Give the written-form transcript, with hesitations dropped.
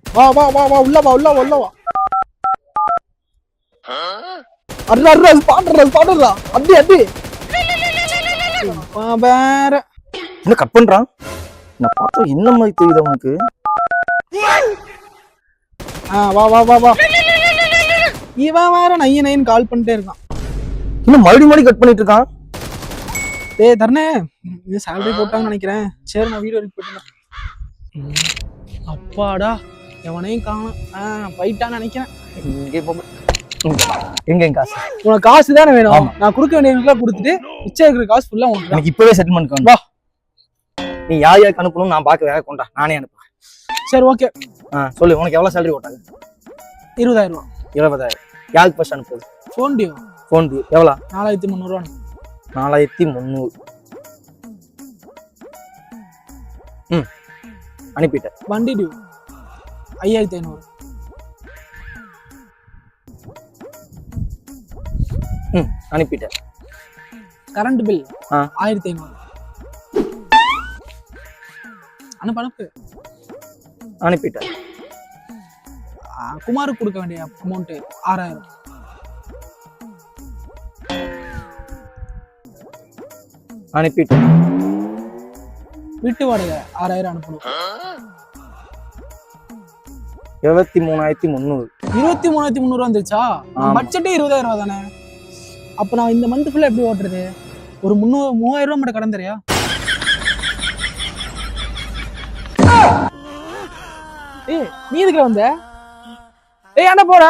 வா வா வா வா உள்ள வா உள்ள வா உள்ள வா. அட்ரா அட்ரா ஸ்பாட்டர்ரா அடி அடி. வேற என்ன கட் பண்றான்? நான் பார்த்தா என்ன மாதிரி தெரியுது அவனுக்கு? வா வா வா வா. இவன் வேற நையன்னு கால் பண்ணிட்டே இருக்கான். இன்னும் மறுபடியும் கட் பண்ணிட்டு இருக்கான். டேய் தரணே, இது சாலரி போட்டாங்கன்னு நினைக்கிறேன். சரி நான் வீடியோ எடிட் பண்ணிட்டேன். அப்பாடா எவனையும் காணும். போயிட்டான்னு நினைக்கிறேன். எங்க காசு? உனக்கு காசு தானே வேணும்? நான் கொடுக்க வேண்டியதுக்கெல்லாம் கொடுத்துட்டு மிச்சம் இருக்கிற காசு ஃபுல்லா உனக்கு. எனக்கு இப்பவே செட்டில்மெண்ட் பண்ணு. வா, நீ யார் யாருக்கு அனுப்பணும் நான் பார்க்க வேற கொண்டா, நானே அனுப்புறேன். சரி ஓகே. சொல்லு, உனக்கு எவ்வளவு சேலரி போட்டாங்க? 20,000 ரூபா. 20,000. யாருக்கு ஃபர்ஸ்ட் அனுப்புது? ஃபோன் டியூ எவ்வளோ? 4,300 ரூபா. 4,300. அனுப்பிட்டேன். வண்டி டியூ 5,500. அனுப்பிட்டேன். Current bill 1,500. அனுப்பு. அனுப்பிட்டேன். குமாருக்கு கொடுக்க வேண்டிய அமௌண்ட் 6,000. அனுப்பிட்டேன். வீட்டு வாடகை 6,000 அனுப்பணும். 23,300. 23,300 வந்துருச்சா? பட்ஜெட்டே 20,000 ரூபா தானே. அப்ப நான் இந்த மந்த் ஃபுல்லா எப்படி ஓட்டுறது? ஒரு 3,000 ரூபா மட்டும் கடன் தரியா? நீ எதுக்குல வந்த? ஏய் அண்ணா போற.